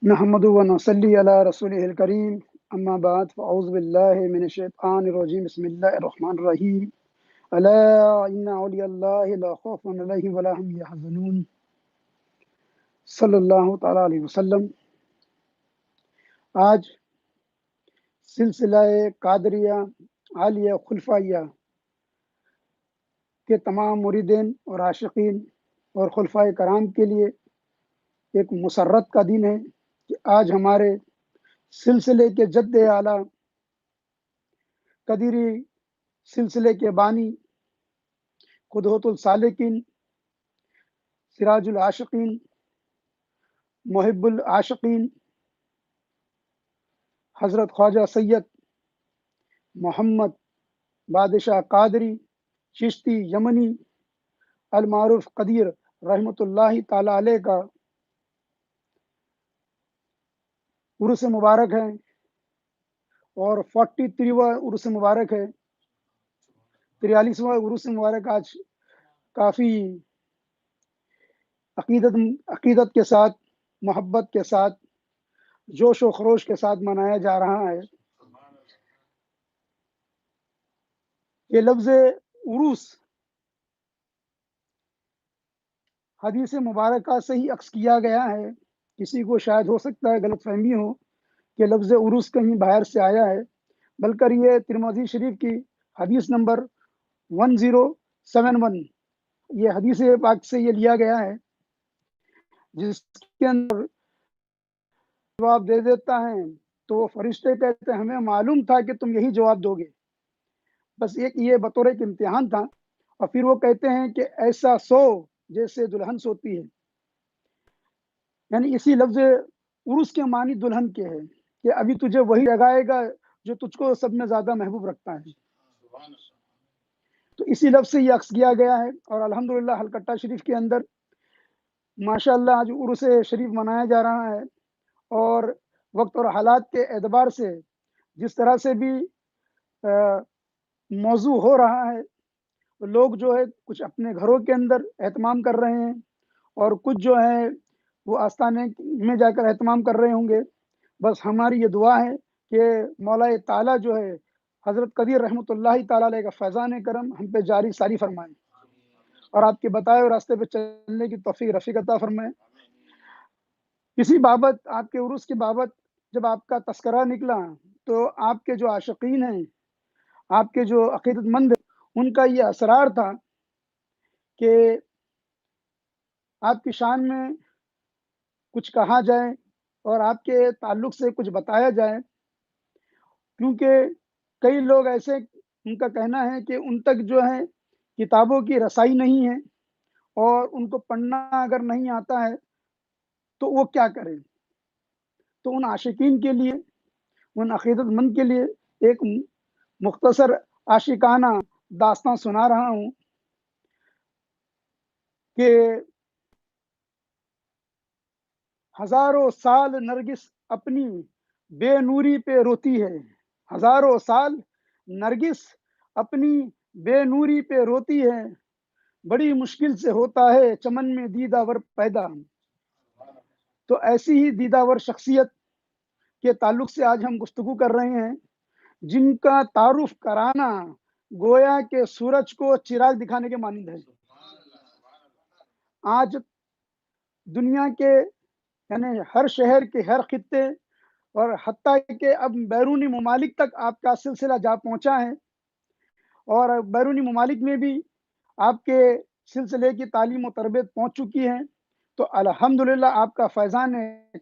نحمده ونصلي على رسوله الكريم اما بعد فاعوذ بالله من الشیطان الرجیم بسم اللہ الرحمن الرحیم الا ان اولیاء اللہ لا خوف علیہم ولا هم يحزنون صلی اللہ تعالی علیہ وسلم۔ آج سلسلہ قادریہ عالیہ خلفائیہ کے تمام مریدین اور عاشقین اور خلفائے کرام کے لیے ایک مسرت کا دن ہے کہ آج ہمارے سلسلے کے جد اعلیٰ قدیری سلسلے کے بانی قدوۃ السالکین سراج العاشقین محب العاشقین حضرت خواجہ سید محمد بادشاہ قادری چشتی یمنی المعروف قدیر رحمۃ اللہ تعالی علیہ کا عرس مبارک ہے اور 43واں عرس مبارک ہے، 43واں عرس مبارک آج کافی عقیدت کے ساتھ، محبت کے ساتھ، جوش و خروش کے ساتھ منایا جا رہا ہے۔ یہ لفظ عروس حدیث مبارکہ سے ہی عکس کیا گیا ہے، کسی کو شاید ہو سکتا ہے غلط فہمی ہو کہ لفظ عروس کہیں باہر سے آیا ہے، بلکہ یہ ترمذی شریف کی حدیث نمبر 1071 یہ حدیث پاک سے یہ لیا گیا ہے، جس کے اندر جواب دے دیتا ہے تو وہ فرشتے کہتے ہیں ہمیں معلوم تھا کہ تم یہی جواب دو گے، بس ایک یہ بطور ایک امتحان تھا۔ اور پھر وہ کہتے ہیں کہ ایسا سو جیسے دلہن سوتی ہے، یعنی اسی لفظ عروس کے معنی دلہن کے ہے کہ ابھی تجھے وہی لگائے گا جو تجھ کو سب میں زیادہ محبوب رکھتا ہے۔ تو اسی لفظ سے یہ عکس کیا گیا ہے، اور الحمدللہ ہلکٹہ شریف کے اندر ماشاءاللہ آج عرس شریف منایا جا رہا ہے، اور وقت اور حالات کے اعتبار سے جس طرح سے بھی موضوع ہو رہا ہے، لوگ جو ہے کچھ اپنے گھروں کے اندر اہتمام کر رہے ہیں اور کچھ جو ہے وہ آستانے میں جا کر اہتمام کر رہے ہوں گے۔ بس ہماری یہ دعا ہے کہ مولا تعالیٰ جو ہے حضرت قدیر رحمۃ اللہ تعالیٰ علیہ کا فیضان کرم ہم پہ جاری ساری فرمائیں، اور آپ کے بتائے ہوئے راستے پہ چلنے کی توفیق رفیق عطا فرمائیں۔ اسی بابت، آپ کے عرس کی بابت جب آپ کا تذکرہ نکلا تو آپ کے جو عاشقین ہیں، آپ کے جو عقیدت مند ہیں، ان کا یہ اسرار تھا کہ آپ کی شان میں کچھ کہا جائے اور آپ کے تعلق سے کچھ بتایا جائے، کیونکہ کئی لوگ ایسے، ان کا کہنا ہے کہ ان تک جو ہے کتابوں کی رسائی نہیں ہے، اور ان کو پڑھنا اگر نہیں آتا ہے تو وہ کیا کریں۔ تو ان عاشقین کے لیے، ان عقیدت مند کے لیے ایک مختصر عاشقانہ داستان سنا رہا ہوں کہ ہزاروں سال نرگس اپنی بے نوری پہ روتی ہے، ہزاروں سال نرگس اپنی بے نوری پہ روتی ہے، بڑی مشکل سے ہوتا ہے چمن میں دیدہ ور پیدا۔ تو ایسی ہی دیدہ ور شخصیت کے تعلق سے آج ہم گفتگو کر رہے ہیں، جن کا تعارف کرانا گویا کہ سورج کو چراغ دکھانے کے مانند ہے۔ آج دنیا کے یعنی ہر شہر کے ہر خطے اور حتیٰ کہ اب بیرونی ممالک تک آپ کا سلسلہ جا پہنچا ہے، اور بیرونی ممالک میں بھی آپ کے سلسلے کی تعلیم و تربیت پہنچ چکی ہے۔ تو الحمدللہ آپ کا فیضان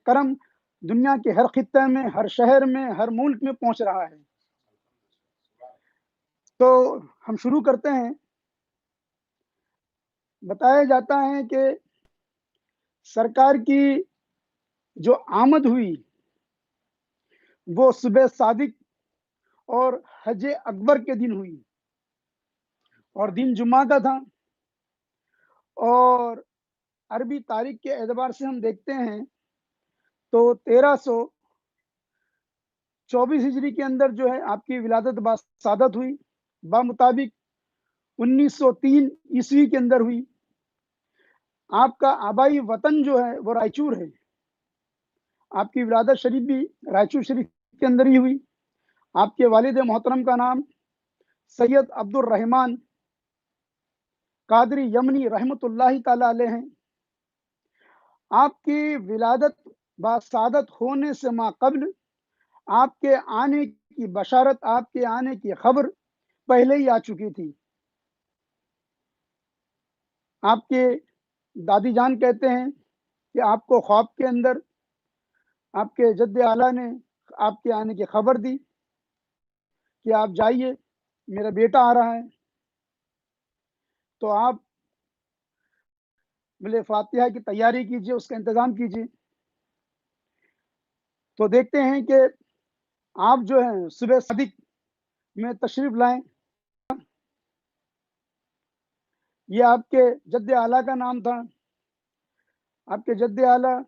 کرم دنیا کے ہر خطے میں، ہر شہر میں، ہر ملک میں پہنچ رہا ہے۔ تو ہم شروع کرتے ہیں۔ بتایا جاتا ہے کہ سرکار کی جو آمد ہوئی وہ صبح صادق اور حج اکبر کے دن ہوئی، اور دن جمعہ کا تھا، اور عربی تاریخ کے اعتبار سے ہم دیکھتے ہیں تو 1324 ہجری کے اندر جو ہے آپ کی ولادت باسعادت ہوئی، بمطابق 1903 عیسوی کے اندر ہوئی۔ آپ کا آبائی وطن جو ہے وہ رائچور ہے۔ آپ کی ولادت شریف بھی رائچور شریف کے اندر ہی ہوئی. آپ کے والد محترم کا نام سید عبد الرحمان قادری یمنی رحمۃ اللہ تعالی علیہ ہیں. آپ کی ولادت بسعادت ہونے سے ما قبل آپ کے آنے کی بشارت، آپ کے آنے کی خبر پہلے ہی آ چکی تھی. آپ کے دادی جان کہتے ہیں کہ آپ کو خواب کے اندر آپ کے جد اعلیٰ نے آپ کے آنے کی خبر دی کہ آپ جائیے، میرا بیٹا آ رہا ہے. تو آپ ملے فاتحہ کی تیاری کیجیے، اس کا انتظام کیجیے. تو دیکھتے ہیں کہ آپ جو ہیں صبح صادق میں تشریف لائیں. یہ آپ کے جد اعلیٰ کا نام تھا. آپ کے جد اعلیٰ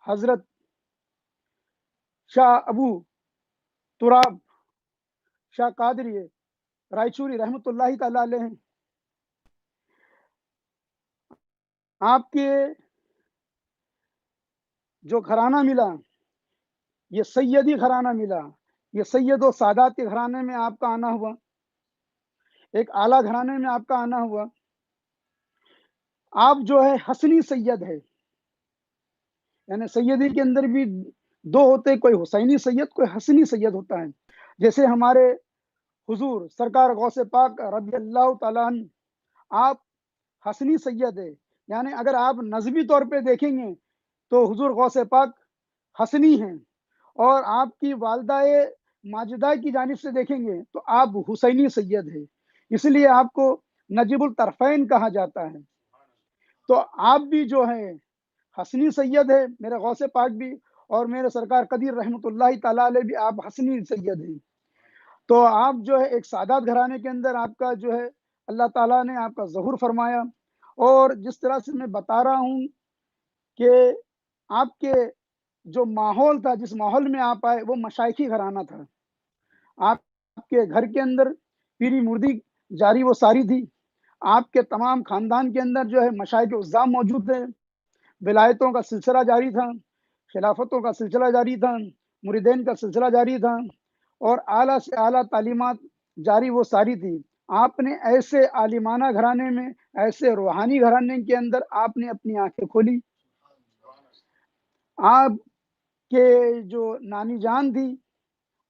حضرت شاہ ابو تراب شاہ قادری رائچوری رحمۃ اللہ تعالی علیہ ہیں. آپ کے جو گھرانہ ملا یہ سیدی گھرانہ ملا. یہ سید و سادات کے گھرانے میں آپ کا آنا ہوا، ایک اعلیٰ گھرانے میں آپ کا آنا ہوا. آپ جو ہے حسنی سید ہے، یعنی سیدی کے اندر بھی دو ہوتے، کوئی حسینی سید، کوئی حسنی سید ہوتا ہے. جیسے ہمارے حضور سرکار غوث پاک رضی اللہ تعالیٰ عنہ آپ حسنی سید ہے. یعنی اگر آپ نسبی طور پہ دیکھیں گے تو حضور غوث پاک حسنی ہیں، اور آپ کی والدہ ماجدہ کی جانب سے دیکھیں گے تو آپ حسینی سید ہے. اس لیے آپ کو نجیب الطرفین کہا جاتا ہے. تو آپ بھی جو ہیں حسنی سید ہے، میرے غوث پاک بھی، اور میرے سرکار قدیر رحمۃ اللہ تعالی علیہ بھی آپ حسنی سید ہیں. تو آپ جو ہے ایک سادات گھرانے کے اندر آپ کا جو ہے اللہ تعالیٰ نے آپ کا ظہور فرمایا. اور جس طرح سے میں بتا رہا ہوں کہ آپ کے جو ماحول تھا، جس ماحول میں آپ آئے، وہ مشائخی گھرانہ تھا. آپ کے گھر کے اندر پیری مردی جاری و ساری تھی. آپ کے تمام خاندان کے اندر جو ہے مشائخ عظام موجود تھے. ولایتوں کا سلسلہ جاری تھا، خلافتوں کا سلسلہ جاری تھا، مریدین کا سلسلہ جاری تھا، اور اعلیٰ سے اعلیٰ تعلیمات جاری وہ ساری تھی. آپ نے ایسے عالمانہ گھرانے میں، ایسے روحانی گھرانے کے اندر آپ نے اپنی آنکھیں کھولی. آپ کے جو نانی جان تھی،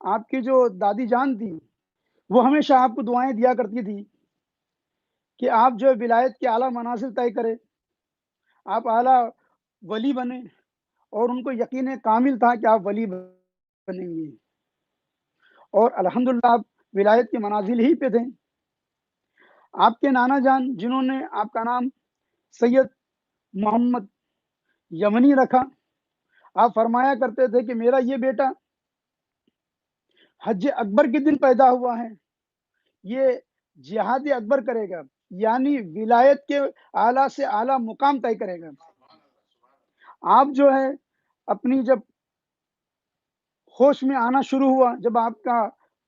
آپ کی جو دادی جان تھی، وہ ہمیشہ آپ کو دعائیں دیا کرتی تھی کہ آپ جو ولایت کے اعلیٰ منازل طے کریں، آپ اعلیٰ ولی بنیں. اور ان کو یقین کامل تھا کہ آپ ولی بنیں گے، اور الحمدللہ آپ ولایت کے منازل ہی پہ تھے. آپ کے نانا جان جنہوں نے آپ کا نام سید محمد یمنی رکھا، آپ فرمایا کرتے تھے کہ میرا یہ بیٹا حج اکبر کے دن پیدا ہوا ہے، یہ جہاد اکبر کرے گا، یعنی ولایت کے اعلیٰ سے اعلیٰ مقام طے کرے گا. آپ جو ہے اپنی جب ہوش میں آنا شروع ہوا، جب آپ کا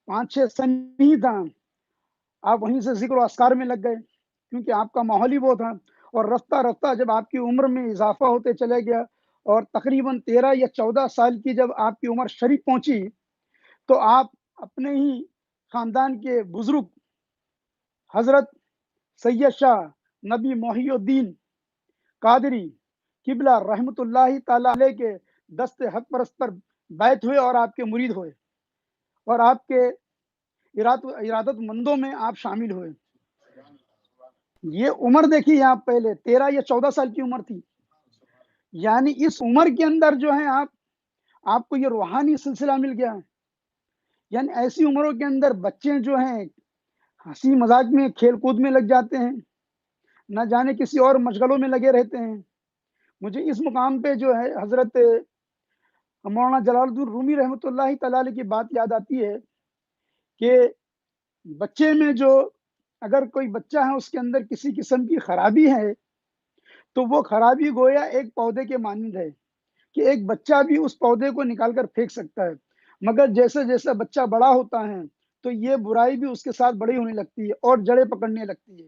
5-6 سن ہی تھا، آپ وہیں سے ذکر و اذکار میں لگ گئے، کیونکہ آپ کا ماحول ہی وہ تھا. اور رفتہ رفتہ جب آپ کی عمر میں اضافہ ہوتے چلے گیا، اور تقریباً 13 یا 14 سال کی جب آپ کی عمر شریف پہنچی، تو آپ اپنے ہی خاندان کے بزرگ حضرت سید شاہ نبی محی الدین قادری قبلہ رحمۃ اللہ تعالی علیہ کے دست حق پرست پر بیعت ہوئے، اور آپ کے مرید ہوئے، اور آپ کے ارادت مندوں میں آپ شامل ہوئے. یہ عمر دیکھیے، آپ پہلے 13 یا 14 سال کی عمر تھی. یعنی اس عمر کے اندر جو ہے آپ کو یہ روحانی سلسلہ مل گیا. یعنی ایسی عمروں کے اندر بچے جو ہیں ہنسی مذاق میں، کھیل کود میں لگ جاتے ہیں، نہ جانے کسی اور مشغلوں میں لگے رہتے ہیں. مجھے اس مقام پہ جو ہے حضرت مولانا جلال الدین رومی رحمۃ اللہ تعالی علیہ کی بات یاد آتی ہے کہ بچے میں جو اگر کوئی بچہ ہے اس کے اندر کسی قسم کی خرابی ہے، تو وہ خرابی گویا ایک پودے کے مانند ہے کہ ایک بچہ بھی اس پودے کو نکال کر پھینک سکتا ہے، مگر جیسے جیسے بچہ بڑا ہوتا ہے تو یہ برائی بھی اس کے ساتھ بڑی ہونے لگتی ہے اور جڑیں پکڑنے لگتی ہے.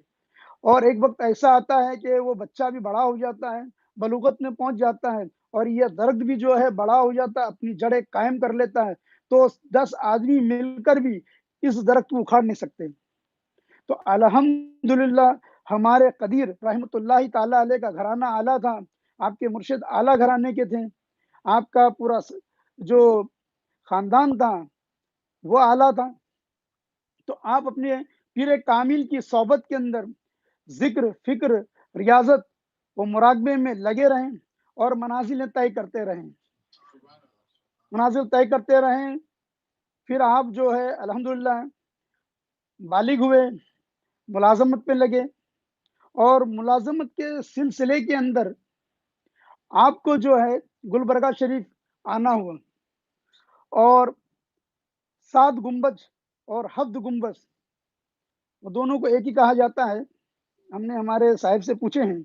اور ایک وقت ایسا آتا ہے کہ وہ بچہ بھی بڑا ہو جاتا ہے، بلوغت میں پہنچ جاتا ہے، اور یہ درخت بھی جو ہے بڑا ہو جاتا ہے، اپنی جڑیں قائم کر لیتا ہے، تو 10 آدمی مل کر بھی اس درخت کو اکھاڑ نہیں سکتے۔ تو الحمدللہ ہمارے قدیر رحمۃ اللہ تعالیٰ علیہ کا گھرانہ اعلیٰ تھا، آپ کے مرشد اعلیٰ گھرانے کے تھے، آپ کا پورا جو خاندان تھا وہ اعلیٰ تھا۔ تو آپ اپنے پیر کامل کی صحبت کے اندر ذکر، فکر، ریاضت و مراقبے میں لگے رہیں اور منازلیں طے کرتے رہیں، منازل طے کرتے رہیں۔ پھر آپ جو ہے الحمدللہ بالغ ہوئے، ملازمت پہ لگے، اور ملازمت کے سلسلے کے اندر آپ کو جو ہے گلبرگہ شریف آنا ہوا، اور 7 گنبد اور 7 گنبد وہ دونوں کو ایک ہی کہا جاتا ہے، ہم نے ہمارے صاحب سے پوچھے ہیں،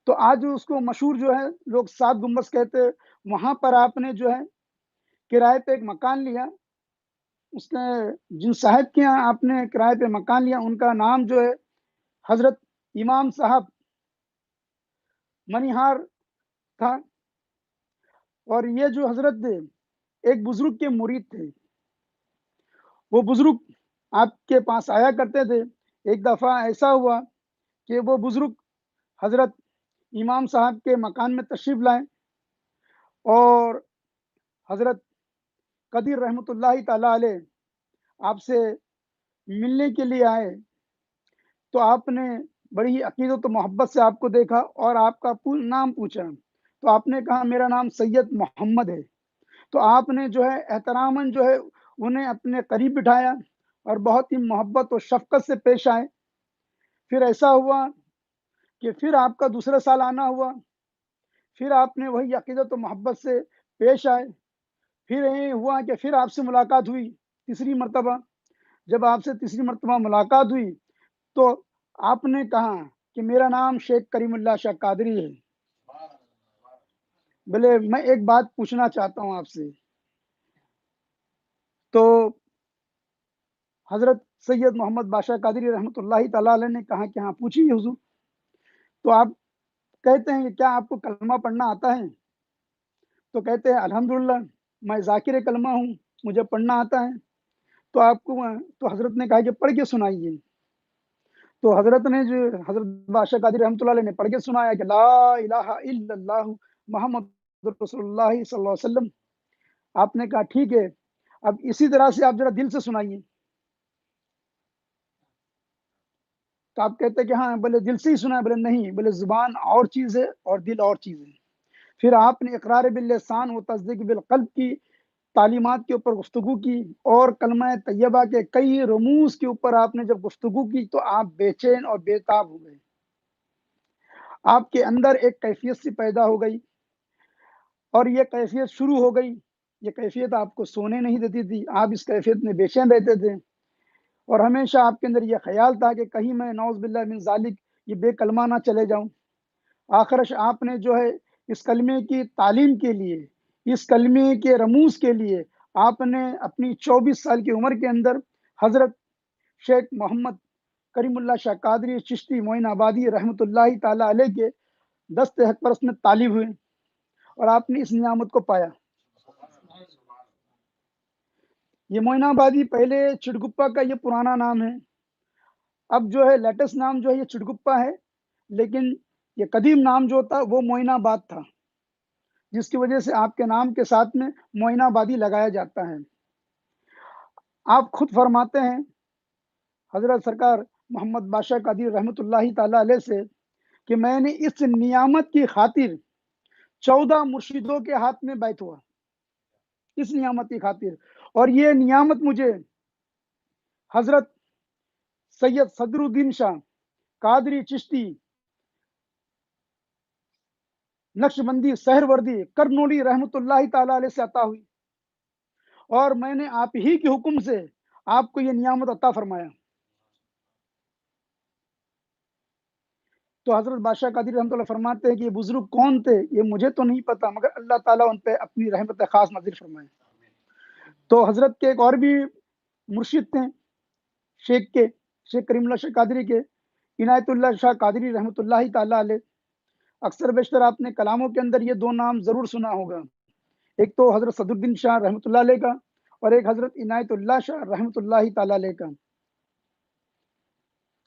تو آج اس کو مشہور جو ہے لوگ 7 گنبد کہتے۔ وہاں پر آپ نے جو ہے کرائے پہ ایک مکان لیا، اس نے جن صاحب کے یہاں آپ نے کرائے پہ مکان لیا ان کا نام جو ہے حضرت امام صاحب منیہار تھا، اور یہ جو حضرت ایک بزرگ کے مرید تھے، وہ بزرگ آپ کے پاس آیا کرتے تھے۔ ایک دفعہ ایسا ہوا کہ وہ بزرگ حضرت امام صاحب کے مکان میں تشریف لائے، اور حضرت قدیر رحمۃ اللہ تعالیٰ علیہ آپ سے ملنے کے لیے آئے، تو آپ نے بڑی ہی عقیدت و محبت سے آپ کو دیکھا اور آپ کا نام پوچھا، تو آپ نے کہا میرا نام سید محمد ہے۔ تو آپ نے جو ہے احتراماً جو ہے انہیں اپنے قریب بٹھایا اور بہت ہی محبت و شفقت سے پیش آئے۔ پھر ایسا ہوا کہ پھر آپ کا دوسرے سال آنا ہوا، پھر آپ نے وہی عقیدت و محبت سے پیش آئے۔ پھر یہ ہوا کہ پھر آپ سے ملاقات ہوئی تیسری مرتبہ۔ جب آپ سے تیسری مرتبہ ملاقات ہوئی تو آپ نے کہا کہ میرا نام شیخ کریم اللہ شاہ قادری ہے۔ بولے میں ایک بات پوچھنا چاہتا ہوں آپ سے۔ تو حضرت سید محمد بادشاہ قادری رحمۃ اللہ تعالیٰ علیہ نے کہا کہ ہاں پوچھیے حضور۔ تو آپ کہتے ہیں کہ کیا آپ کو کلمہ پڑھنا آتا ہے؟ تو کہتے ہیں الحمدللہ میں ذاکر کلمہ ہوں، مجھے پڑھنا آتا ہے۔ تو آپ کو تو حضرت نے کہا کہ پڑھ کے سنائیے۔ تو حضرت نے جو حضرت بادشاہ قادری رحمۃ اللہ علیہ نے پڑھ کے سنایا کہ لا الہ الا اللہ محمد رسول اللہ صلی اللہ علیہ وسلم۔ آپ نے کہا ٹھیک ہے، اب اسی طرح سے آپ ذرا دل سے سنائیے۔ تو آپ کہتے ہیں کہ ہاں، بولے دل سے ہی سنا ہے؟ بولے نہیں، بولے زبان اور چیز ہے اور دل اور چیز ہے۔ پھر آپ نے اقرار باللسان و تصدیق بالقلب کی تعلیمات کے اوپر گفتگو کی، اور کلمہ طیبہ کے کئی رموز کے اوپر آپ نے جب گفتگو کی تو آپ بے چین اور بے تاب ہو گئے۔ آپ کے اندر ایک کیفیت سی پیدا ہو گئی، اور یہ کیفیت شروع ہو گئی۔ یہ کیفیت آپ کو سونے نہیں دیتی تھی، آپ اس کیفیت میں بے چین رہتے تھے، اور ہمیشہ آپ کے اندر یہ خیال تھا کہ کہیں میں نعوذ باللہ من ذالک یہ بے کلمہ نہ چلے جاؤں۔ آخرش آپ نے جو ہے اس کلمے کی تعلیم کے لیے، اس کلمے کے رموز کے لیے آپ نے اپنی 24 سال کی عمر کے اندر حضرت شیخ محمد کریم اللہ شاہ قادری چشتی معین آبادی رحمۃ اللہ تعالیٰ علیہ کے دست حق پرست میں طالب ہوئے، اور آپ نے اس نعمت کو پایا۔ یہ معین آبادی پہلے چڑگپا کا یہ پرانا نام ہے، اب جو ہے لیٹسٹ نام جو ہے یہ چڑگپا ہے، لیکن یہ قدیم نام جو تھا وہ معین آباد تھا، جس کی وجہ سے آپ کے نام کے ساتھ میں معین آبادی لگایا جاتا ہے۔ آپ خود فرماتے ہیں حضرت سرکار محمد بادشاہ قادری رحمۃ اللہ تعالیٰ علیہ سے کہ میں نے اس نعمت کی خاطر 14 مرشدوں کے ہاتھ میں بیعت ہوا، اس نعمت کی خاطر، اور یہ نعمت مجھے حضرت سید صدر الدین شاہ قادری چشتی نقشبندی سہروردی کرنولی رحمۃ اللہ تعالیٰ علیہ سے عطا ہوئی، اور میں نے آپ ہی کے حکم سے آپ کو یہ نعمت عطا فرمایا۔ تو حضرت بادشاہ قادری رحمۃ اللہ فرماتے ہیں کہ یہ بزرگ کون تھے یہ مجھے تو نہیں پتا، مگر اللہ تعالیٰ ان پہ اپنی رحمت خاص نازل فرمائے۔ تو حضرت کے ایک اور بھی مرشد تھے، شیخ کریم اللہ شاہ قادری کے عنایت اللہ شاہ قادری رحمۃ اللہ تعالیٰ علیہ۔ اکثر بیشتر آپ نے کلاموں کے اندر یہ 2 نام ضرور سنا ہوگا، ایک تو حضرت صدر الدین شاہ رحمۃ اللہ علیہ کا، اور ایک حضرت عنایت اللہ شاہ رحمۃ اللہ تعالیٰ علیہ کا۔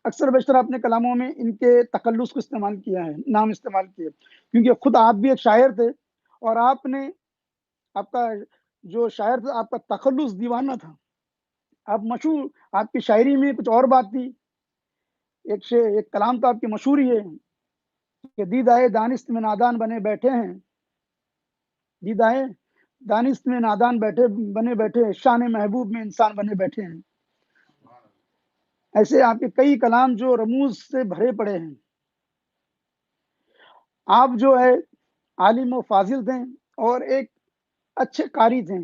اکثر بیشتر آپ نے کلاموں میں ان کے تخلص کو استعمال کیا ہے، نام استعمال کیے، کیونکہ خود آپ بھی ایک شاعر تھے، اور آپ نے آپ کا جو شاعر تھا آپ کا تخلص دیوانہ تھا۔ آپ مشہور، آپ کی شاعری میں کچھ اور بات تھی، ایک کلام تو آپ کی مشہور ہی ہے کہ دیدائے دانست میں نادان بنے بیٹھے ہیں، دیدائے دانست میں نادان بنے بیٹھے ہیں، شان محبوب میں انسان بنے بیٹھے ہیں۔ ایسے آپ کے کئی کلام جو رموز سے بھرے پڑے ہیں۔ آپ جو ہے عالم و فاضل تھے اور ایک اچھے قاری تھے۔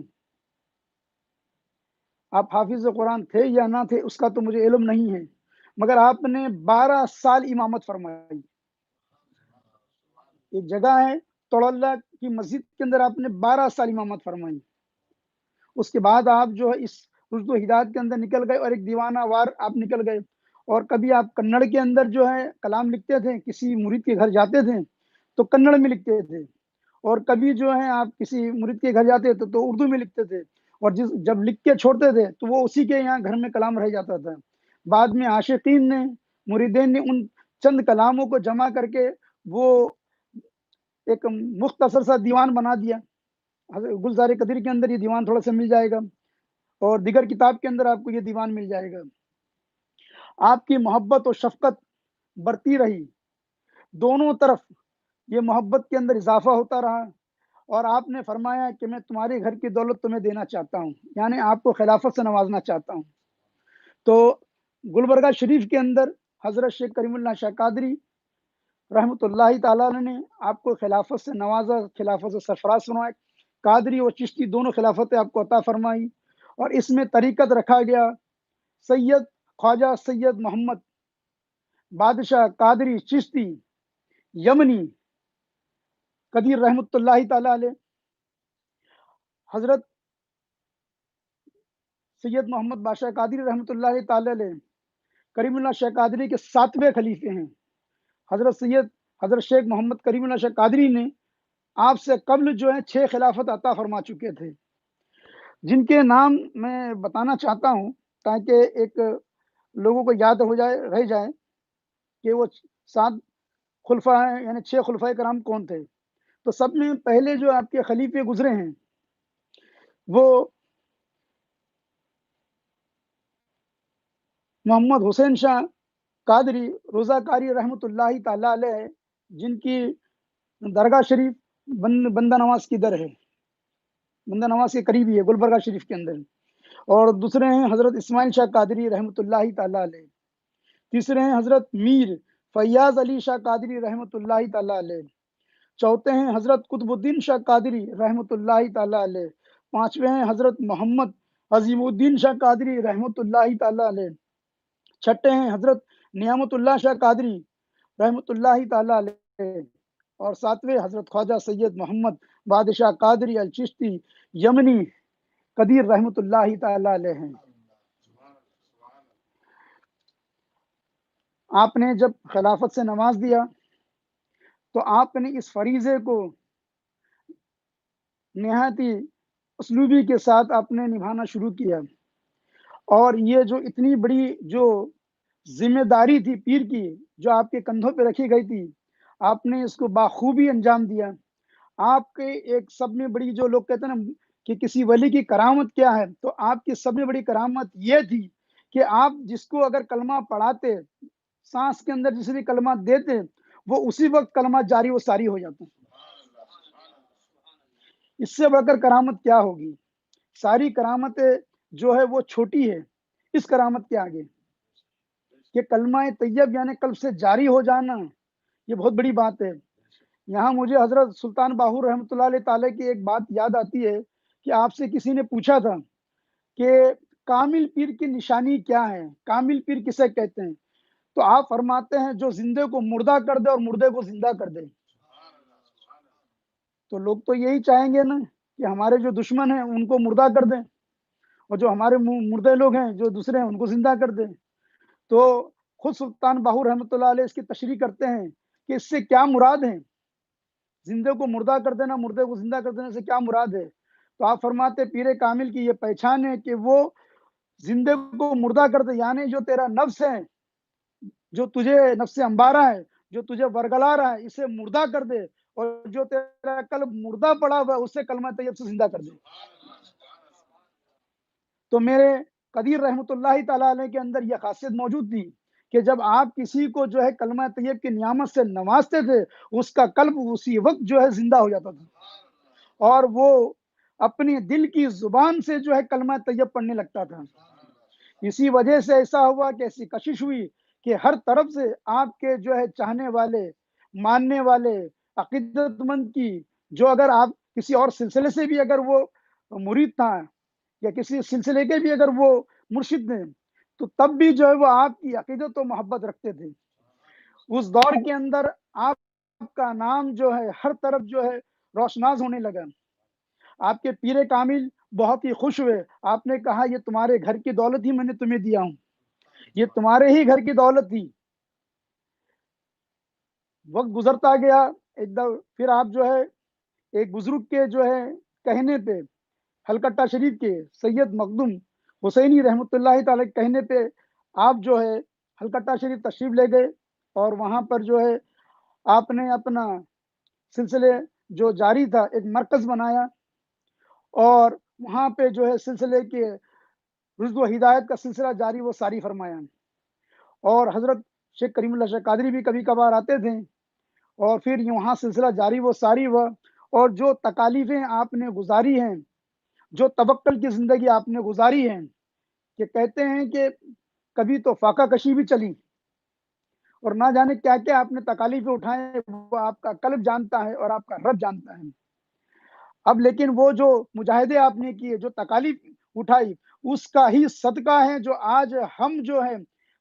آپ حافظ قرآن تھے یا نہ تھے اس کا تو مجھے علم نہیں ہے، مگر آپ نے 12 سال امامت فرمائی۔ ایک جگہ ہے توڑ اللہ کی مسجد کے اندر آپ نے 12 سال امامت فرمائی۔ اس کے بعد آپ جو ہے اس رشد و ہدایت کے اندر نکل گئے اور ایک دیوانہ وار آپ نکل گئے، اور کبھی آپ کنڑ کے اندر جو ہے کلام لکھتے تھے، کسی مرید کے گھر جاتے تھے تو کنڑ میں لکھتے تھے، اور کبھی جو ہے آپ کسی مرید کے گھر جاتے تھے تو اردو میں لکھتے تھے، اور جب لکھ کے چھوڑتے تھے تو وہ اسی کے یہاں گھر میں کلام رہ جاتا تھا۔ بعد میں عاشقین نے، مریدین نے ان چند کلاموں کو جمع کر کے وہ ایک مختصر سا دیوان بنا دیا۔ گلزار قدیر کے اندر یہ دیوان تھوڑا سا مل جائے گا، اور دیگر کتاب کے اندر آپ کو یہ دیوان مل جائے گا۔ آپ کی محبت و شفقت بڑھتی رہی، دونوں طرف یہ محبت کے اندر اضافہ ہوتا رہا، اور آپ نے فرمایا کہ میں تمہارے گھر کی دولت تمہیں دینا چاہتا ہوں، یعنی آپ کو خلافت سے نوازنا چاہتا ہوں۔ تو گلبرگہ شریف کے اندر حضرت شیخ کریم اللہ شاہ قادری رحمۃ اللہ تعالیٰ نے آپ کو خلافت سے نوازا، خلافت سے سرفراز فرمایا۔ قادری اور چشتی دونوں خلافتیں آپ کو عطا فرمائی، اور اس میں طریقت رکھا گیا سید خواجہ سید محمد بادشاہ قادری چشتی یمنی قدیر رحمۃ اللہ تعالیٰ علیہ۔ حضرت سید محمد بادشاہ قادری رحمۃ اللہ تعالیٰ علیہ کریم اللہ شاہ قادری کے 7ویں خلیفے ہیں۔ حضرت شیخ محمد کریم اللہ شاہ قادری نے آپ سے قبل جو ہے 6 خلافت عطا فرما چکے تھے، جن کے نام میں بتانا چاہتا ہوں تاکہ ایک لوگوں کو یاد ہو جائے، رہ جائے کہ وہ 7 خلفاء ہیں، یعنی 6 خلفائے کرام کون تھے۔ تو سب میں پہلے جو آپ کے خلیفے گزرے ہیں وہ محمد حسین شاہ قادری روضہ قاری رحمۃ اللہ تعالیٰ علیہ ہے، جن کی درگاہ شریف بندہ نواز کی در ہے، بندہ نواز کے قریب ہی ہے گلبرگہ شریف کے اندر۔ اور دوسرے ہیں حضرت اسماعیل شاہ قادری رحمۃ اللہ تعالیٰ علیہ۔ تیسرے ہیں حضرت میر فیاض علی شاہ قادری رحمۃ اللہ تعالیٰ علیہ۔ چوتھے ہیں حضرت قطب الدین شاہ قادری رحمۃ اللہ تعالیٰ علیہ۔ پانچویں ہیں حضرت محمد عظیم الدین شاہ قادری رحمۃ اللہ تعالیٰ علیہ۔ چھٹے ہیں حضرت نعمت اللہ شاہ قادری رحمۃ اللہ تعالیٰ علیہ، اور ساتویں حضرت خواجہ سید محمد بادشاہ قادری الچشتی یمنی قدیر رحمۃ اللہ تعالیٰ علیہ ہیں۔ آپ نے جب خلافت سے نواز دیا تو آپ نے اس فریضے کو نہایتی اسلوبی کے ساتھ آپ نے نبھانا شروع کیا، اور یہ جو اتنی بڑی جو ذمہ داری تھی پیر کی جو آپ کے کندھوں پہ رکھی گئی تھی، آپ نے اس کو بخوبی انجام دیا۔ آپ کے ایک سب میں بڑی، جو لوگ کہتے ہیں نا کہ کسی ولی کی کرامت کیا ہے، تو آپ کی سب میں بڑی کرامت یہ تھی کہ آپ جس کو اگر کلمہ پڑھاتے، سانس کے اندر جسے بھی کلمہ دیتے، وہ اسی وقت کلمہ جاری و ساری ہو جاتا۔ اس سے بڑھ کر کرامت کیا ہوگی؟ ساری کرامتیں جو ہے وہ چھوٹی ہے اس کرامت کے آگے، کہ کلمہ طیب یعنی قلب سے جاری ہو جانا، یہ بہت بڑی بات ہے۔ یہاں مجھے حضرت سلطان باہور رحمۃ اللہ علیہ تعالیٰ کی ایک بات یاد آتی ہے کہ آپ سے کسی نے پوچھا تھا کہ کامل پیر کی نشانی کیا ہے، کامل پیر کسے کہتے ہیں؟ تو آپ فرماتے ہیں جو زندے کو مردہ کر دے اور مردے کو زندہ کر دے۔ تو لوگ تو یہی چاہیں گے نا کہ ہمارے جو دشمن ہیں ان کو مردہ کر دیں، اور جو ہمارے مردے لوگ ہیں جو دوسرے ہیں ان کو زندہ کر دیں۔ تو خود سلطان باہور رحمۃ اللہ علیہ اس کی تشریح کرتے ہیں کہ اس سے کیا مراد ہے۔ زندے کو مردہ کر دینا، مردے کو زندہ کر دینے سے کیا مراد ہے؟ تو آپ فرماتے پیر کامل کی یہ پہچان ہے کہ وہ زندے کو مردہ کر دے، یعنی جو تیرا نفس ہے، جو تجھے نفس امبارہ ہے، جو تجھے ورگلا رہا ہے، اسے مردہ کر دے، اور جو تیرا قلب مردہ پڑا ہوا ہے اسے کلمہ طیب سے زندہ کر دے۔ تو میرے قدیر رحمۃ اللہ تعالیٰ علیہ کے اندر یہ خاصیت موجود تھی کہ جب آپ کسی کو جو ہے کلمہ طیب کی نعمت سے نوازتے تھے، اس کا قلب اسی وقت جو ہے زندہ ہو جاتا تھا، اور وہ اپنی دل کی زبان سے جو ہے کلمہ طیب پڑھنے لگتا تھا۔ اسی وجہ سے ایسا ہوا کہ ایسی کشش ہوئی کہ ہر طرف سے آپ کے جو ہے چاہنے والے، ماننے والے، عقیدت مند کی، جو اگر آپ کسی اور سلسلے سے بھی اگر وہ مرید تھا، یا کسی سلسلے کے بھی اگر وہ مرشد ہیں، تو تب بھی جو ہے وہ آپ کی عقیدت و محبت رکھتے تھے۔ اس دور کے اندر آپ کا نام جو ہے ہر طرف جو ہے روشناس ہونے لگا۔ آپ کے پیر کامل بہت ہی خوش ہوئے، آپ نے کہا یہ تمہارے گھر کی دولت ہی میں نے تمہیں دیا ہوں، یہ تمہارے ہی گھر کی دولت تھی۔ وقت گزرتا گیا، ایک دم پھر آپ جو ہے ایک بزرگ کے جو ہے کہنے پہ، ہلکٹہ شریف کے سید مخدوم حسینی رحمۃ اللہ تعالی کے کہنے پہ آپ جو ہے ہلکٹہ شریف تشریف لے گئے، اور وہاں پر جو ہے آپ نے اپنا سلسلے جو جاری تھا ایک مرکز بنایا، اور وہاں پہ جو ہے سلسلے کے رشد و ہدایت کا سلسلہ جاری و ساری فرمایا۔ اور حضرت شیخ کریم اللہ شیخ قادری بھی کبھی کبھار آتے تھے، اور پھر وہاں سلسلہ جاری و ساری ہوا، اور جو تکالیفیں آپ نے گزاری ہیں، جو توکل کی زندگی آپ نے گزاری ہے، کہ کہتے ہیں کہ کبھی تو فاقہ کشی بھی چلی، اور نہ جانے کیا کیا آپ نے تکالیفیں اٹھائے، وہ آپ کا قلب جانتا ہے اور آپ کا رب جانتا ہے۔ اب لیکن وہ جو مجاہدے آپ نے کیے، جو تکالیف اٹھائی، اس کا ہی صدقہ ہے جو آج ہم جو ہے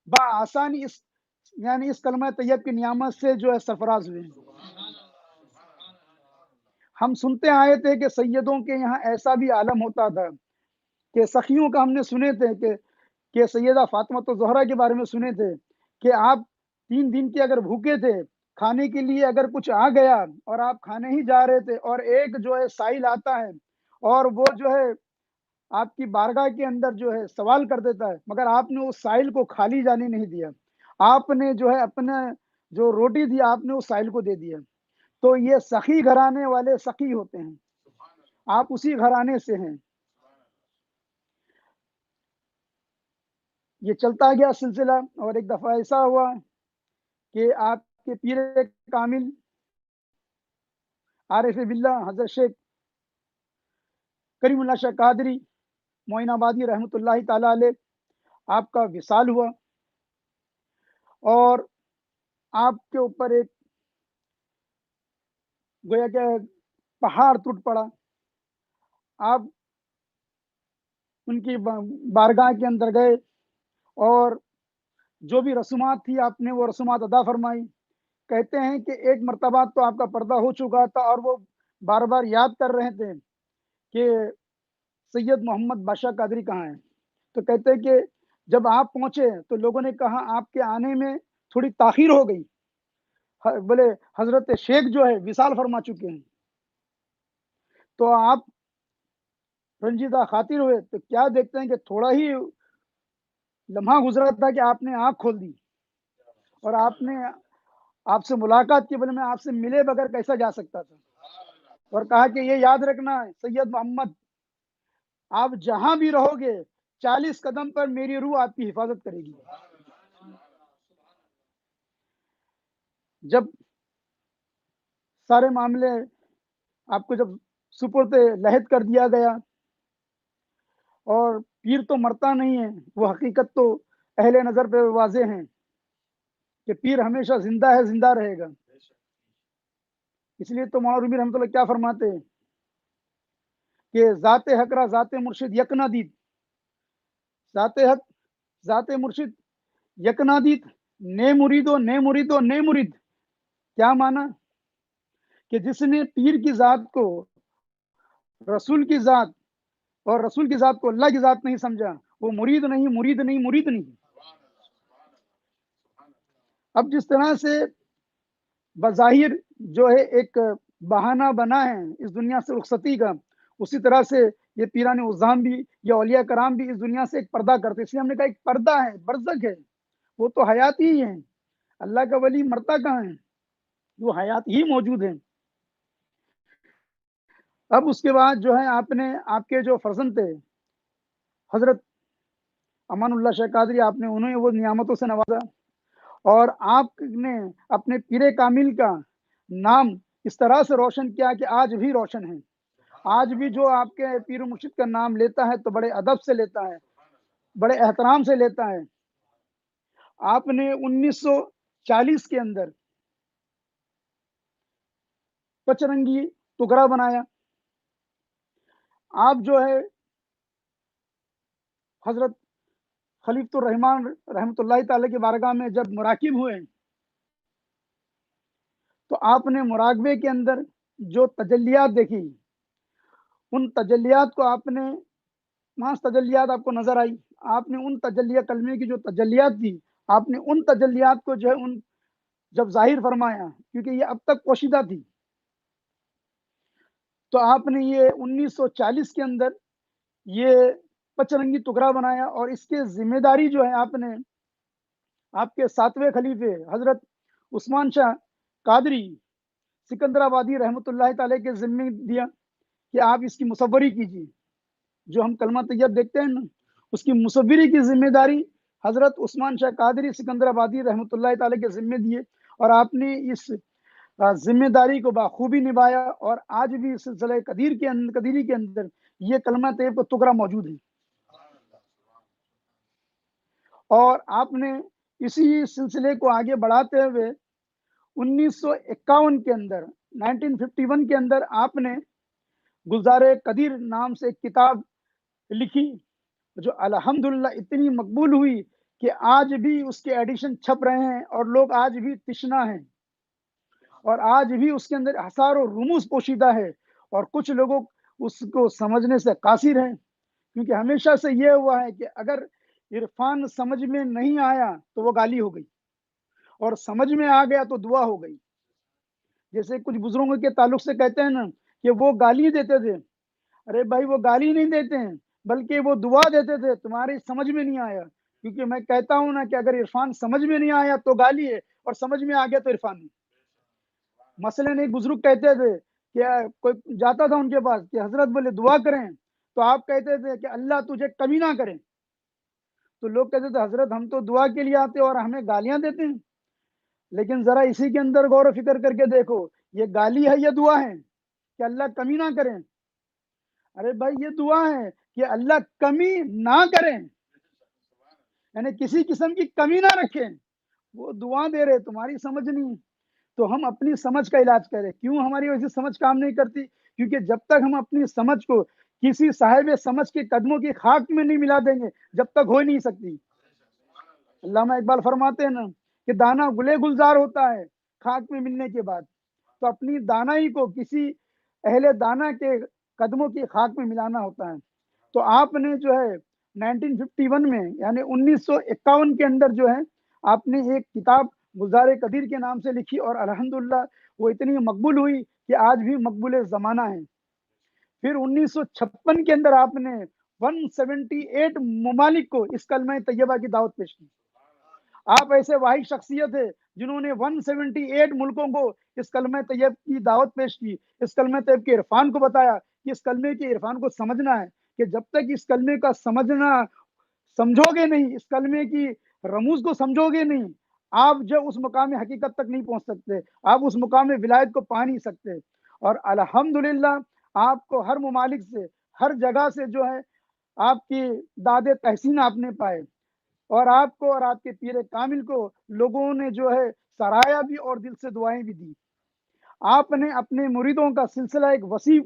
بآسانی یعنی اس کلمہ طیب کی نعمت سے جو ہے سرفراز ہوئے ہیں۔ ہم سنتے آئے تھے کہ سیدوں کے یہاں ایسا بھی عالم ہوتا تھا کہ سخیوں کا ہم نے سنے تھے کہ سیدہ فاطمہ زہرا کے بارے میں سنے تھے کہ آپ 3 دن کے اگر بھوکے تھے، کھانے کے لیے اگر کچھ آ گیا اور آپ کھانے ہی جا رہے تھے، اور ایک جو ہے سائل آتا ہے اور وہ جو ہے آپ کی بارگاہ کے اندر جو ہے سوال کر دیتا ہے، مگر آپ نے اس سائل کو خالی جانے نہیں دیا، آپ نے جو ہے اپنا جو روٹی دی آپ نے اس سائل کو دے دیا۔ تو یہ سخی گھرانے والے سخی ہوتے ہیں، آپ اسی گھرانے سے ہیں۔ یہ چلتا گیا سلسلہ، اور ایک دفعہ ایسا ہوا کہ آپ کے پیر کامل عارف باللہ حضرت شیخ کریم اللہ شاہ قادری معین آبادی رحمۃ اللہ تعالی علیہ، آپ کا وصال ہوا، اور آپ کے اوپر ایک گویا کہ پہاڑ ٹوٹ پڑا۔ آپ ان کی بارگاہ کے اندر گئے، اور جو بھی رسومات تھی آپ نے وہ رسومات ادا فرمائی۔ کہتے ہیں کہ ایک مرتبہ تو آپ کا پردہ ہو چکا تھا، اور وہ بار بار یاد کر رہے تھے کہ سید محمد بادشاہ قادری کہاں ہیں۔ تو کہتے ہیں کہ جب آپ پہنچے تو لوگوں نے کہا آپ کے آنے میں تھوڑی تاخیر ہو گئی، بولے حضرت شیخ جو ہے وصال فرما چکے ہیں۔ تو آپ رنجیدہ خاطر ہوئے، تو کیا دیکھتے ہیں کہ تھوڑا ہی لمحہ گزرا تھا کہ آپ نے آنکھ کھول دی، اور آپ سے ملاقات کی، بولے میں آپ سے ملے بغیر کیسا جا سکتا تھا، اور کہا کہ یہ یاد رکھنا سید محمد، آپ جہاں بھی رہو گے 40 قدم پر میری روح آپ کی حفاظت کرے گی۔ جب سارے معاملے آپ کو جب سپرد لحد کر دیا گیا، اور پیر تو مرتا نہیں ہے، وہ حقیقت تو اہل نظر پہ واضح ہیں کہ پیر ہمیشہ زندہ ہے، زندہ رہے گا۔ اس لیے تو مولانا رومی رحمۃ اللہ کیا فرماتے ہیں کہ ذات حق را ذات مرشد یک نہ دید، ذات حق ذات مرشد یک نہ دید، نئے مرید و نئے مرید و نئے مرید۔ کیا مانا کہ جس نے پیر کی ذات کو رسول کی ذات، اور رسول کی ذات کو اللہ کی ذات نہیں سمجھا، وہ مرید نہیں، مرید نہیں، مرید نہیں۔ اب جس طرح سے بظاہر جو ہے ایک بہانہ بنا ہے اس دنیا سے رخصتی کا، اسی طرح سے یہ پیران اعظام بھی یا اولیاء کرام بھی اس دنیا سے ایک پردہ کرتے، اس لیے ہم نے کہا ایک پردہ ہے، برزخ ہے، وہ تو حیات ہی ہے، اللہ کا ولی مرتا کہاں ہے، وہ حیات ہی موجود ہے۔ اب اس کے بعد جو ہے آپ کے جو فرزند تھے حضرت امان اللہ شیخ قادری، آپ نے انہیں وہ نعمتوں سے نوازا، اور آپ نے اپنے پیر کامل کا نام اس طرح سے روشن کیا کہ آج بھی روشن ہے۔ آج بھی جو آپ کے پیر و مرشد کا نام لیتا ہے تو بڑے ادب سے لیتا ہے، بڑے احترام سے لیتا ہے۔ آپ نے 1940 کے اندر پچرنگی ٹکڑا بنایا۔ آپ جو ہے حضرت خلیفۃ الرحمان رحمۃ اللہ تعالی کی بارگاہ میں جب مراقب ہوئے تو آپ نے مراقبے کے اندر جو تجلیات دیکھی، ان تجلیات کو آپ نے محض تجلیات آپ کو نظر آئی، آپ نے ان تجلیہ کلمے کی جو تجلیات تھی، آپ نے ان تجلیات کو جو ہے ان جب ظاہر فرمایا، کیونکہ یہ اب تک پوشیدہ تھی، تو آپ نے یہ 1940 کے اندر یہ پچرنگی ٹکڑا بنایا، اور اس کے ذمہ داری جو ہے آپ نے آپ کے 7ویں خلیفے حضرت عثمان شاہ قادری سکندر آبادی رحمۃ اللہ تعالی کے ذمہ دیا کہ آپ اس کی مصوری کیجیے۔ جو ہم کلمہ طیب دیکھتے ہیں نا، اس کی مصوری کی ذمہ داری حضرت عثمان شاہ قادری سکندر آبادی رحمۃ اللہ تعالی کے ذمہ دیے، اور آپ نے اس ذمہ داری کو بخوبی نبھایا، اور آج بھی سلسلہ قدیری کے اندر یہ کلمہ طیب کا ٹکڑا موجود ہے۔ اور آپ نے اسی سلسلے کو آگے بڑھاتے ہوئے 1951 کے اندر 1951 کے اندر آپ نے گلزار قدیر نام سے ایک کتاب لکھی، جو الحمدللہ اتنی مقبول ہوئی کہ آج بھی اس کے ایڈیشن چھپ رہے ہیں، اور لوگ آج بھی تشنا ہیں، اور آج بھی اس کے اندر احصار و رموز پوشیدہ ہے، اور کچھ لوگوں اس کو سمجھنے سے قاصر ہیں، کیونکہ ہمیشہ سے یہ ہوا ہے کہ اگر عرفان سمجھ میں نہیں آیا تو وہ گالی ہو گئی، اور سمجھ میں آ گیا تو دعا ہو گئی۔ جیسے کچھ بزرگوں کے تعلق سے کہتے ہیں نا کہ وہ گالی دیتے تھے، ارے بھائی وہ گالی نہیں دیتے ہیں، بلکہ وہ دعا دیتے تھے، تمہاری سمجھ میں نہیں آیا، کیونکہ میں کہتا ہوں نا کہ اگر عرفان سمجھ میں نہیں آیا تو گالی ہے، اور سمجھ میں آ گیا تو عرفان نہیں۔ مثلاً ایک بزرگ کہتے تھے کہ کوئی جاتا تھا ان کے پاس کہ حضرت بولے دعا کریں، تو آپ کہتے تھے کہ اللہ تجھے کمی نہ کرے، تو لوگ کہتے تھے حضرت ہم تو دعا کے لیے آتے اور ہمیں گالیاں دیتے ہیں، لیکن ذرا اسی کے اندر غور و فکر کر کے دیکھو، یہ گالی ہے یا دعا ہے کہ اللہ کمی نہ کریں؟ ارے بھائی یہ دعا ہے کہ اللہ کمی نہ کریں، یعنی کسی قسم کی کمی نہ رکھیں، وہ دعا دے رہے، تمہاری سمجھ نہیں، تو ہم اپنی سمجھ کا علاج کریں۔ کیوں ہماری ویسی سمجھ کام نہیں کرتی؟ کیونکہ جب تک ہم اپنی سمجھ کو کسی صاحب سمجھ کے قدموں کی خاک میں نہیں ملا دیں گے، جب تک ہو ہی نہیں سکتی۔ علامہ اقبال فرماتے ہیں نا کہ دانا گلے گلزار ہوتا ہے خاک میں ملنے کے بعد، تو اپنی دانائی کو کسی اہل دانا کے قدموں کی خاک میں ملانا ہوتا ہے۔ تو آپ نے جو ہے 1951 میں یعنی 1951 کے اندر جو ہے آپ نے ایک کتاب گلزار قدیر کے نام سے لکھی، اور الحمدللہ وہ اتنی مقبول ہوئی کہ آج بھی مقبول زمانہ ہے۔ پھر 1956 کے اندر آپ نے 178 ممالک کو اس کلمہ طیبہ کی دعوت پیش کی۔ آپ ایسے واحد شخصیت ہے جنہوں نے 178 ملکوں کو اس کلمہ طیب کی دعوت پیش کی، اس کلمہ طیب کے عرفان کو بتایا کہ اس کلمے کے عرفان کو سمجھنا ہے، کہ جب تک اس کلمے کا سمجھو گے نہیں، اس کلمے کی رموز کو سمجھو گے نہیں، آپ جو اس مقام حقیقت تک نہیں پہنچ سکتے، آپ اس مقام ولایت کو پا نہیں سکتے۔ اور الحمدللہ آپ کو ہر ممالک سے، ہر جگہ سے جو ہے آپ کی داد تحسین آپ نے پائے، اور آپ کو اور آپ کے پیر کامل کو لوگوں نے جو ہے سراہا بھی اور دل سے دعائیں بھی دی۔ آپ نے اپنے مریدوں کا سلسلہ ایک وسیع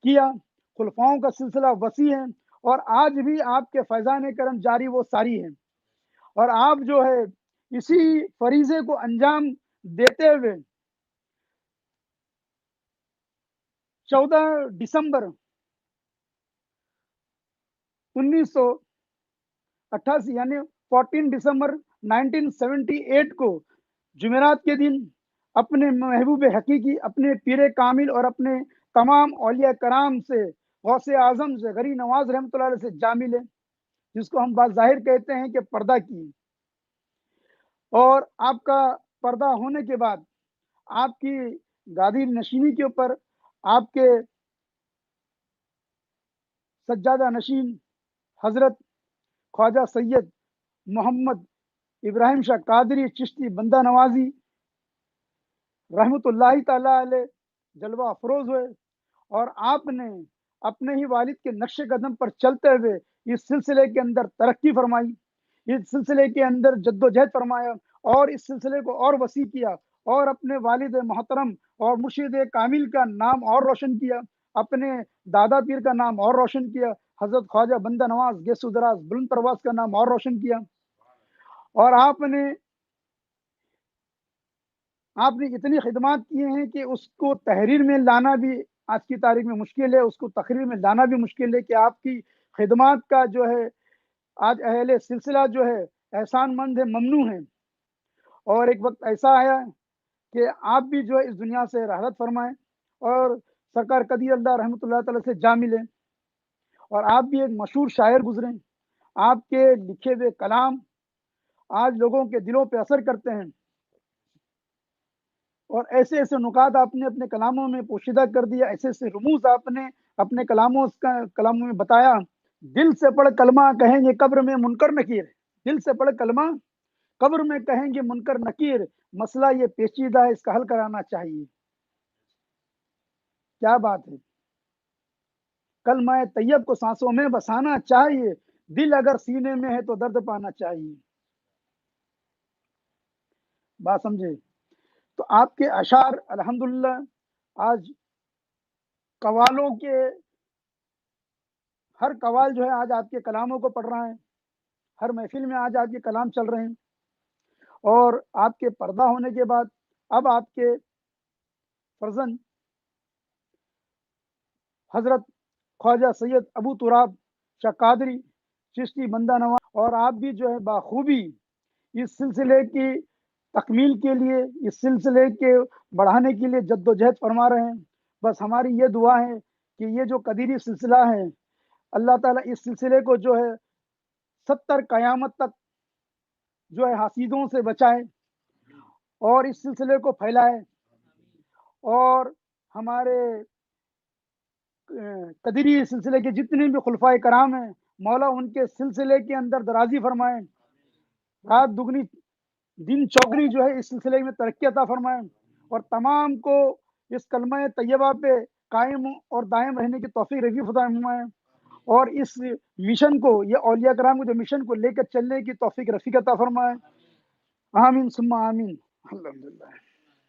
کیا، خلفاؤں کا سلسلہ وسیع ہے، اور آج بھی آپ کے فیضان کرم جاری و ساری ہے، اور آپ جو ہے اسی فریضے کو انجام دیتے ہوئے 14 دسمبر 1988 یعنی 14 دسمبر 1978 کو جمعرات کے دن اپنے محبوب حقیقی، اپنے پیر کامل اور اپنے تمام اولیاء کرام سے، غوث اعظم سے، غری نواز رحمۃ اللہ علیہ سے جا ملے، جس کو ہم بظاہر کہتے ہیں کہ پردہ کی۔ اور آپ کا پردہ ہونے کے بعد آپ کی گادی نشینی کے اوپر آپ کے سجادہ نشین حضرت خواجہ سید محمد ابراہیم شاہ قادری چشتی بندہ نوازی رحمۃ اللہ تعالی علیہ جلوہ افروز ہوئے، اور آپ نے اپنے ہی والد کے نقش قدم پر چلتے ہوئے اس سلسلے کے اندر ترقی فرمائی، اس سلسلے کے اندر جد و جہد فرمایا، اور اس سلسلے کو اور وسیع کیا، اور اپنے والد محترم اور مرشد کامل کا نام اور روشن کیا، اپنے دادا پیر کا نام اور روشن کیا، حضرت خواجہ بندہ نواز گیسو دراز بلند پرواز کا نام اور روشن کیا۔ اور آپ نے اتنی خدمات کی ہیں کہ اس کو تحریر میں لانا بھی آج کی تاریخ میں مشکل ہے، اس کو تقریر میں لانا بھی مشکل ہے، کہ آپ کی خدمات کا جو ہے آج اہل سلسلہ جو ہے احسان مند ہے، ممنوع ہے۔ اور ایک وقت ایسا آیا کہ آپ بھی جو ہے اس دنیا سے رحلت فرمائیں، اور سرکار قدیر اللہ رحمۃ اللہ تعالی سے جا ملے، اور آپ بھی ایک مشہور شاعر گزریں۔ آپ کے لکھے ہوئے کلام آج لوگوں کے دلوں پہ اثر کرتے ہیں، اور ایسے ایسے نکات آپ نے اپنے کلاموں میں پوشیدہ کر دیا، ایسے ایسے رموز آپ نے اپنے کلاموں میں بتایا۔ دل سے پڑھ کلمہ کہیں گے قبر میں منکر نکیر، دل سے پڑھ کلمہ قبر میں کہیں گے منکر نکیر، مسئلہ یہ پیچیدہ ہے، اس کا حل کرانا چاہیے۔ کیا بات ہے! کلمہ طیب کو سانسوں میں بسانا چاہیے، دل اگر سینے میں ہے تو درد پانا چاہیے۔ بات سمجھے؟ تو آپ کے اشعار الحمدللہ آج قوالوں کے ہر قوال جو ہے آج آپ کے کلاموں کو پڑھ رہا ہے، ہر محفل میں آج آپ کے کلام چل رہے ہیں، اور آپ کے پردہ ہونے کے بعد اب آپ کے فرزند حضرت خواجہ سید ابو تراب شاہ قادری چشتی بندہ نواز، اور آپ بھی جو ہے بخوبی اس سلسلے کی تکمیل کے لیے، اس سلسلے کے بڑھانے کے لیے جد و جہد فرما رہے ہیں۔ بس ہماری یہ دعا ہے کہ یہ جو قدیری سلسلہ ہے، اللہ تعالیٰ اس سلسلے کو جو ہے 70 قیامت تک جو ہے حاسدوں سے بچائے، اور اس سلسلے کو پھیلائے، اور ہمارے قدری سلسلے کے جتنے بھی خلفائے کرام ہیں، مولا ان کے سلسلے کے اندر درازی فرمائیں، رات دگنی دن چوگنی جو ہے اس سلسلے میں ترقی عطا فرمائیں، اور تمام کو اس کلمہ طیبہ پہ قائم اور دائم رہنے کی توفیق رفیع خدا فرمائیں، اور اس مشن کو، یہ اولیاء کرام کو جو مشن کو لے کر چلنے کی توفیق رفیع عطا فرمائیں۔ آمین ثم آمین۔ الحمدللہ۔